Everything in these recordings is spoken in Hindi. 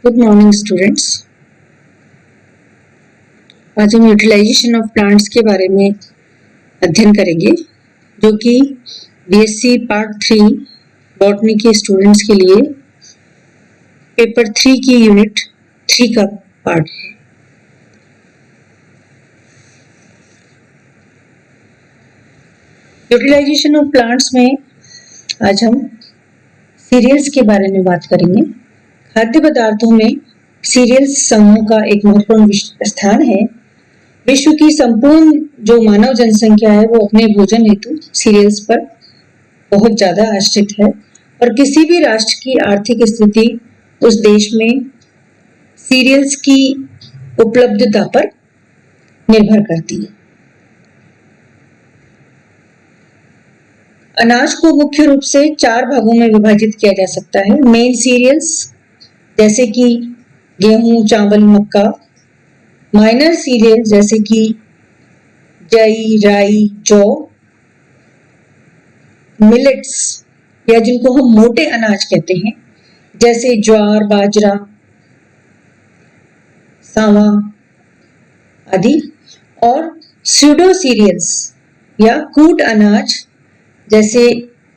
Good morning students. आज हम यूटिलाइजेशन ऑफ प्लांट्स के बारे में अध्ययन करेंगे, जो कि बीएससी पार्ट 3 बॉटनी के स्टूडेंट्स के लिए पेपर 3 की यूनिट 3 का पार्ट है। यूटिलाइजेशन ऑफ प्लांट्स में आज हम सीरियल्स के बारे में बात करेंगे। खाद्य पदार्थों में सीरियल्स समूह का एक महत्वपूर्ण स्थान है। विश्व की संपूर्ण जो मानव जनसंख्या है वो अपने भोजन हेतु सीरियल्स पर बहुत ज्यादा आश्रित है और किसी भी राष्ट्र की आर्थिक स्थिति उस देश में सीरियल्स की उपलब्धता पर निर्भर करती है। अनाज को मुख्य रूप से 4 भागों में विभाजित किया जा सकता है। मेन सीरियल्स जैसे कि गेहूं, चावल, मक्का। माइनर सीरियल जैसे कि जई, राई, जौ। मिलेट्स या जिनको हम मोटे अनाज कहते हैं जैसे ज्वार, बाजरा, सावा आदि। और स्यूडो सीरियल्स या कूट अनाज जैसे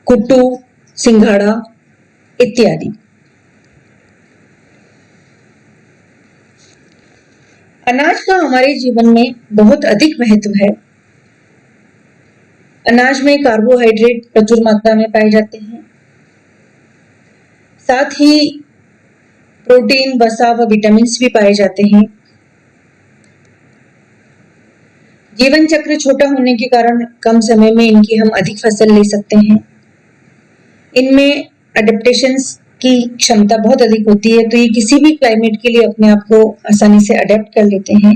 कुट्टू, सिंघाड़ा इत्यादि। अनाज का हमारे जीवन में बहुत अधिक महत्व है। अनाज में कार्बोहाइड्रेट प्रचुर मात्रा में पाए जाते हैं, साथ ही प्रोटीन, वसा व विटामिन भी पाए जाते हैं। जीवन चक्र छोटा होने के कारण कम समय में इनकी हम अधिक फसल ले सकते हैं। इनमें एडेप्टेशंस की क्षमता बहुत अधिक होती है, तो ये किसी भी क्लाइमेट के लिए अपने आप को आसानी से अडेप्ट कर लेते हैं।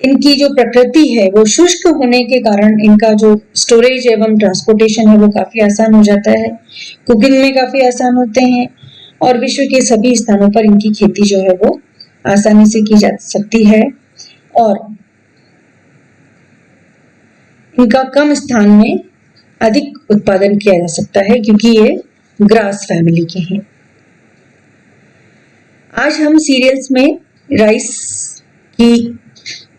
इनकी जो प्रकृति है वो शुष्क होने के कारण इनका जो स्टोरेज एवं ट्रांसपोर्टेशन है वो काफी आसान हो जाता है। कुकिंग में काफी आसान होते हैं और विश्व के सभी स्थानों पर इनकी खेती जो है वो आसानी से की जा सकती है और इनका कम स्थान में अधिक उत्पादन किया जा सकता है क्योंकि ये ग्रास फैमिली के हैं। आज हम सीरियल्स में राइस की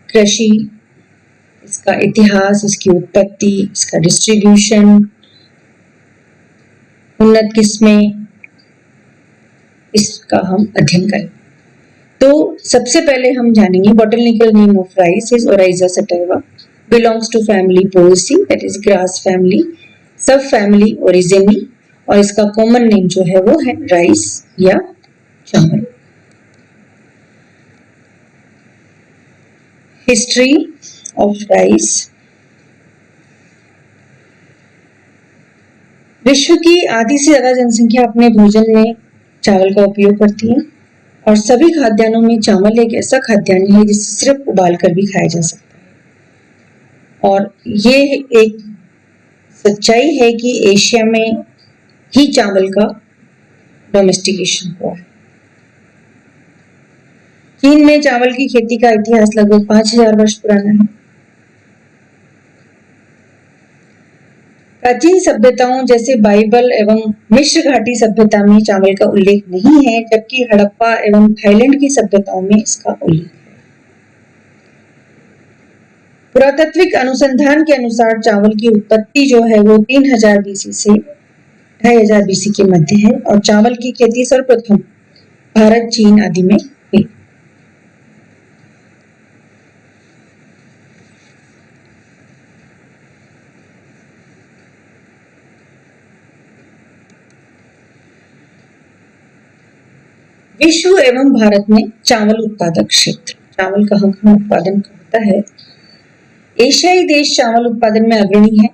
कृषि, इसका इतिहास, इसकी उत्पत्ति, इसका डिस्ट्रीब्यूशन, उन्नत किस्में, इसका हम अध्ययन करें। तो सबसे पहले हम जानेंगे botanical name of rice is Oryza sativa, belongs to family Poaceae, that is grass family, सब family Originae, और इसका कॉमन नेम जो है वो है राइस या चावल। History of rice. विश्व की आधी से ज्यादा जनसंख्या अपने भोजन में चावल का उपयोग करती है और सभी खाद्यान्नों में चावल एक ऐसा खाद्यान्न है जिसे सिर्फ उबाल कर भी खाया जा सकता है। और ये एक सच्चाई है कि एशिया में ही चावल का डोमेस्टिकेशन हुआ है। चीन में चावल की खेती का इतिहास लगभग 5000 वर्ष पुराना है। प्राचीन सभ्यताओं जैसे बाइबल एवं मिस्र घाटी सभ्यता में चावल का उल्लेख नहीं है, जबकि हड़प्पा एवं थाईलैंड की सभ्यताओं में इसका उल्लेख है। पुरातात्विक अनुसंधान के अनुसार चावल की उत्पत्ति जो है वो 3000 बीसी से 2500 बीसी के मध्य है और चावल की खेती सर्वप्रथम भारत, चीन आदि में हुई। विश्व एवं भारत में चावल उत्पादक क्षेत्र। चावल कहाँ कहाँ उत्पादन होता है? एशियाई देश चावल उत्पादन में अग्रणी है,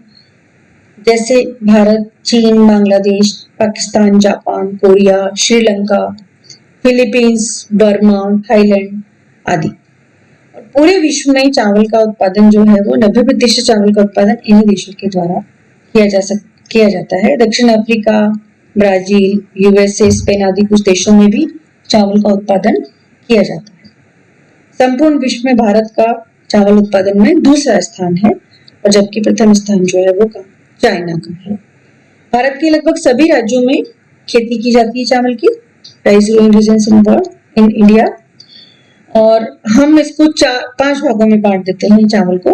जैसे भारत, चीन, Bangladesh, Pakistan, Japan, Korea, Sri Lanka, Philippines, Burma, Thailand आदि। और पूरे विश्व में चावल का उत्पादन जो है वो 90% चावल का उत्पादन इन्हीं देशों के द्वारा किया जाता है। दक्षिण अफ्रीका, ब्राजील, यूएसए, स्पेन आदि कुछ देशों में भी चावल का उत्पादन किया जाता है। संपूर्ण विश्व में भारत का चावल उत्पादन में दूसरा स्थान है और जबकि प्रथम स्थान जो है वो चाइना का है। भारत के लगभग सभी राज्यों में खेती की जाती है चावल की। Rice growing regions in world in India. और हम इसको 5 भागों में बांट देते हैं चावल को,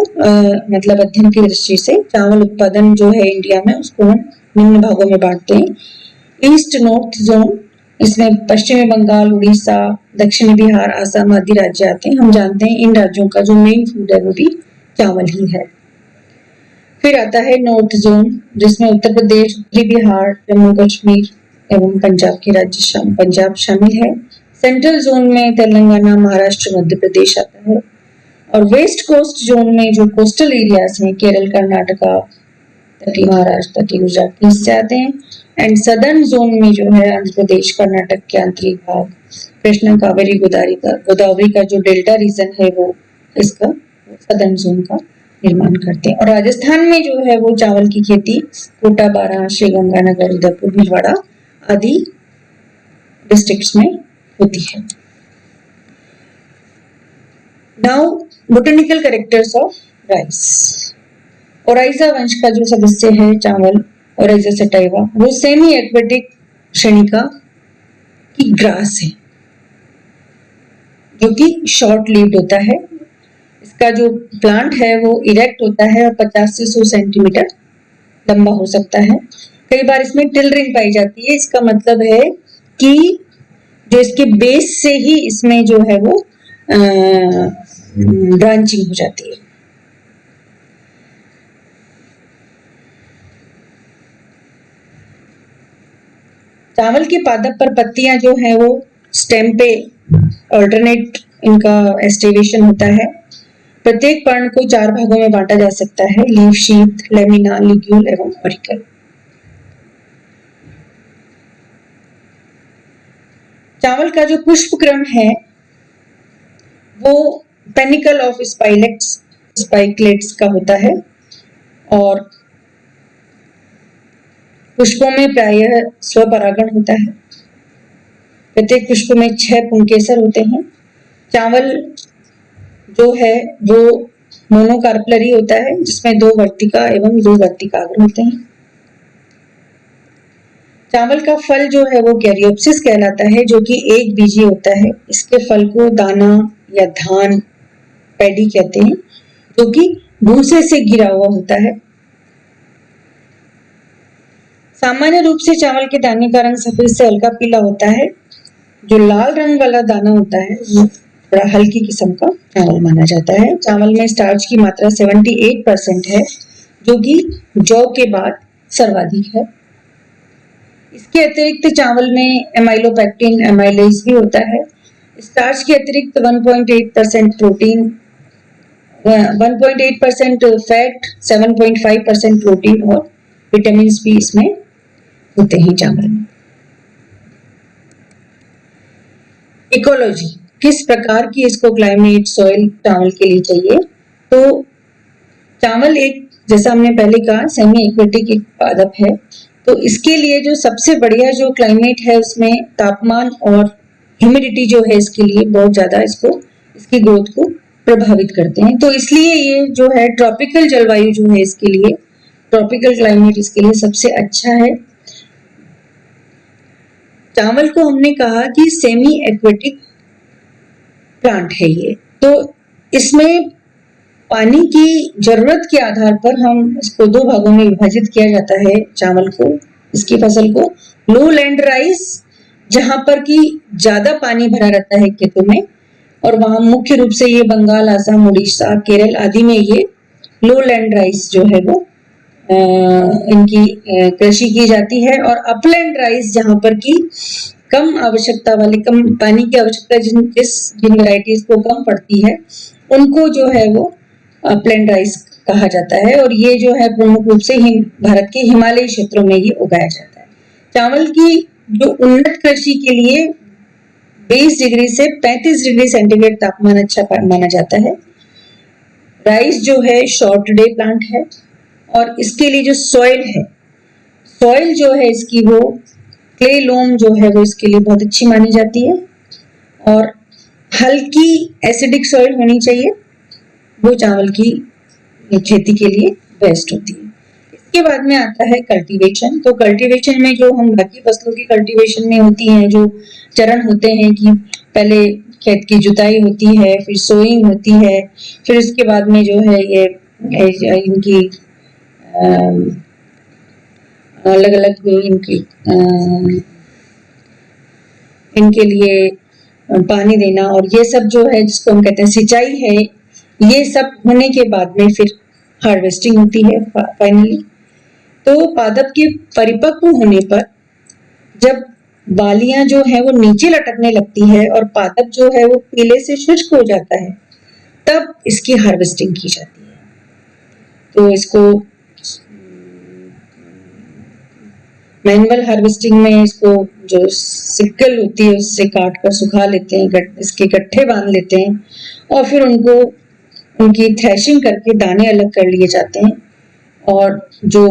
मतलब अध्ययन की दृष्टि से चावल उत्पादन जो है इंडिया में उसको हम निम्न भागों में बांटते हैं। ईस्ट नॉर्थ जोन, इसमें पश्चिमी बंगाल, उड़ीसा, दक्षिणी बिहार, आसाम आदि राज्य आते हैं। हम जानते हैं इन राज्यों का जो मेन फूड है वो भी चावल ही है। फिर आता है नॉर्थ जोन, जिसमें उत्तर प्रदेश, उत्तरी बिहार, जम्मू कश्मीर एवं पंजाब के राज्य पंजाब शामिल है। सेंट्रल जोन में तेलंगाना, महाराष्ट्र, मध्य प्रदेश आता है। और वेस्ट कोस्ट जोन में जो कोस्टल एरियाज हैं, केरल, कर्नाटका, तटीय महाराष्ट्र, तटीय गुजरात के हिस्से आते हैं। एंड सदर्न जोन में जो है आंध्र प्रदेश, कर्नाटक के आंतरिक भाग, कृष्णा, कावेरी, गोदावरी का जो डेल्टा रीजन है वो इसका सदर्न जोन का निर्माण करते हैं। और राजस्थान में जो है वो चावल की खेती कोटा, बारां, श्री गंगानगर, उदयपुर, भीलवाड़ा आदि डिस्ट्रिक्ट्स में होती है। Now botanical characters of rice. Oryza वंश का जो सदस्य है चावल, ओराइजा सटाइवा, वो सेमी एक्वेटिक श्रेणी का की ग्रास है जो कि शॉर्ट लीव्ड होता है। इसका जो प्लांट है वो इरेक्ट होता है और 50 से 100 सेंटीमीटर लंबा हो सकता है। कई बार इसमें टिलरिंग पाई जाती है। इसका मतलब है कि जो इसके बेस से ही इसमें जो है वो ब्रांचिंग हो जाती है। चावल के पादप पर पत्तियां जो है वो स्टेम पे अल्टरनेट इनका एस्टिवेशन होता है। प्रत्येक पर्ण को 4 भागों में बांटा जा सकता है: लीफ, शीथ, लेमिना, लिग्यूल एवं ऑरिकल। चावल का जो पुष्प क्रम है वो पेनिकल ऑफ स्पाइकलेट्स का होता है और पुष्पों में प्रायः स्वपरागण होता है। प्रत्येक पुष्प में 6 पुंकेसर होते हैं। चावल जो है वो मोनोकार्पलरी होता है, जिसमें 2 वर्तिका एवं 2 वर्तिकाग्र होते हैं। चावल का फल जो है वो कैरियोप्सिस कहलाता है, जो कि एक बीजी होता है। इसके फल को दाना या धान, पैडी कहते हैं, जो कि भूसे से घिरा हुआ होता है। सामान्य रूप से चावल के दाने का रंग सफेद से हल्का पीला होता है। जो लाल रंग वाला दाना होता है वो बड़ा हल्की किस्म का चावल माना जाता है। चावल में स्टार्च की मात्रा 78% है, जो कि जौ के बाद सर्वाधिक है। इसके अतिरिक्त चावल में एमाइलोपेक्टिन, एमाइलेज भी होता है। स्टार्च के अतिरिक्त 1.8% प्रोटीन, 1.8% फैट, 7.5% प्रोटीन और विटामिन भी इसमें होते हैं चावल में। इकोलॉजी, किस प्रकार की इसको क्लाइमेट, सॉइल चावल के लिए चाहिए? तो चावल एक, जैसा हमने पहले कहा, सेमी एक्वेटिक एक पादप है, तो इसके लिए जो सबसे बढ़िया जो क्लाइमेट है उसमें तापमान और ह्यूमिडिटी जो है इसके लिए बहुत ज्यादा इसकी ग्रोथ को प्रभावित करते हैं। तो इसलिए ये जो है ट्रॉपिकल जलवायु जो है इसके लिए, ट्रॉपिकल क्लाइमेट इसके लिए सबसे अच्छा है। चावल को हमने कहा कि सेमी एक्वेटिक प्लांट है ये, तो इसमें पानी की जरूरत के आधार पर हम इसको 2 भागों में विभाजित किया जाता है चावल को, इसकी फसल को। लो लैंड राइस, जहां पर कि ज्यादा पानी भरा रहता है खेतों में, और वहां मुख्य रूप से ये बंगाल, आसाम, उड़ीसा, केरल आदि में ये लो लैंड राइस जो है वो इनकी कृषि की जाती है। और अपलैंड राइस, जहां पर कि कम आवश्यकता वाली, कम पानी की आवश्यकता जिन वैरायटीज को कम पड़ती है, उनको जो है वो अपलैंड राइस कहा जाता है। और ये जो है प्रमुख रूप से भारत के हिमालयी क्षेत्रों में ये उगाया जाता है। चावल की जो उन्नत कृषि के लिए 20 डिग्री से 35 डिग्री सेंटीग्रेड तापमान अच्छा माना जाता है। राइस जो है शॉर्ट डे प्लांट है, और इसके लिए जो सॉइल जो है इसकी वो क्ले लोम जो है वो इसके लिए बहुत अच्छी मानी जाती है, और हल्की एसिडिक सॉइल होनी चाहिए, वो चावल की खेती के लिए बेस्ट होती है। इसके बाद में आता है कल्टीवेशन। तो कल्टीवेशन में जो हम बाकी फसलों की कल्टीवेशन में होती हैं, जो चरण होते हैं कि पहले खेत की जुताई होती है, फिर सोइंग होती है, फिर उसके बाद में जो है ये इनकी अलग अलग इनके लिए पानी देना और ये सब जो है जिसको हम कहते हैं सिंचाई है, ये सब होने के बाद में फिर हार्वेस्टिंग होती है फाइनली। तो पादप के परिपक्व होने पर जब बालियां जो है वो नीचे लटकने लगती है और पादप जो है वो पीले से शुष्क हो जाता है, तब इसकी हार्वेस्टिंग की जाती है। तो इसको मैनुअल हार्वेस्टिंग में इसको जो सिक्कल होती है उससे काट कर सुखा लेते हैं, इसके गट्ठे बांध लेते हैं और फिर उनकी थ्रेशिंग करके दाने अलग कर लिए जाते हैं। और जो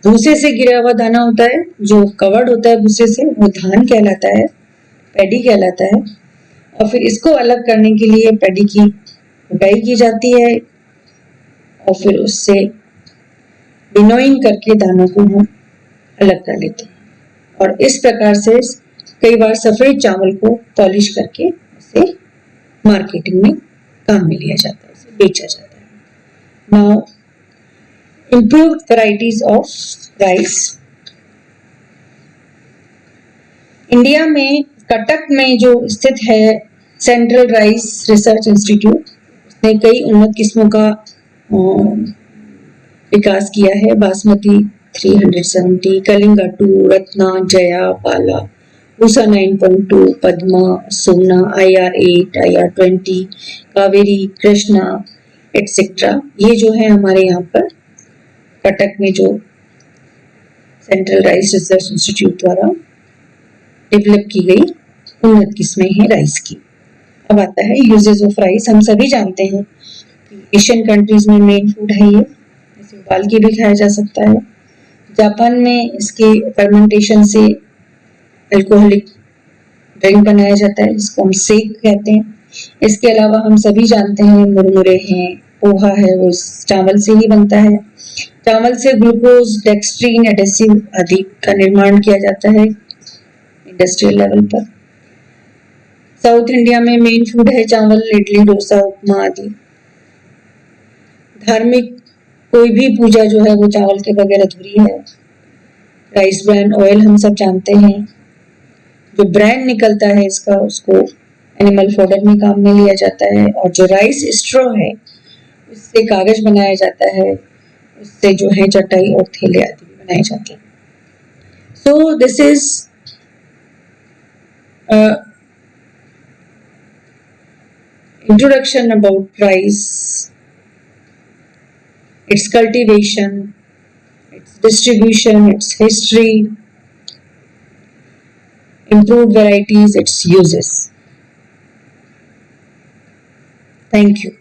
भूसे से गिरा हुआ दाना होता है, जो कवर्ड होता है भूसे से, वो धान कहलाता है, पैडी कहलाता है। और फिर इसको अलग करने के लिए पैडी की कुटाई की जाती है और फिर उससे विनोइंग करके दानों को हम अलग कर लेते हैं और इस प्रकार से कई बार सफेद चावल को पॉलिश करके उसे मार्केटिंग में काम में लिया जाता है, उसे बेचा जाता है। Now improved varieties of rice। India में कटक में जो स्थित है सेंट्रल राइस रिसर्च इंस्टीट्यूट, उसने कई उन्नत किस्मों का विकास किया है। बासमती 370, कलिंगा 2, रत्ना, जया, पाला, पूसा 9.2, पद्मा, सोना, IR8, IR20, Kaveri, Krishna etcetera. ये जो है हमारे यहाँ पर कटक में जो सेंट्रल राइस रिसर्च इंस्टीट्यूट द्वारा डेवलप की गई उन्नत किस्में हैं राइस की। अब आता है यूजेस ऑफ राइस। हम सभी जानते हैं कि एशियन कंट्रीज में मेन फूड है ये, इसे उबाल के भी खाया जा सकता है। जापान में इसके फर्मेंटेशन से अल्कोहलिक ड्रिंक बनाया जाता है जिसको हम सेक कहते हैं। इसके अलावा हम सभी जानते हैं मुरमुरे हैं, पोहा है, वो चावल से ही बनता है। चावल से ग्लूकोज, डेक्सट्रीन, एडेसिव आदि का निर्माण किया जाता है इंडस्ट्रियल लेवल पर। साउथ इंडिया में मेन फूड है चावल, इडली, डोसा, उपमा आदि। धार्मिक कोई भी पूजा जो है वो चावल के बगैर अधूरी है। राइस ब्रान ऑयल हम सब जानते हैं, जो ब्रांड निकलता है इसका उसको एनिमल फॉडर में काम में लिया जाता है। और जो राइस स्ट्रॉ है उससे कागज बनाया जाता है, उससे जो है चटाई और थैले आदि भी बनाए जाते हैं। So this is introduction about rice, its cultivation, its distribution, its history, improved varieties, its uses. Thank you.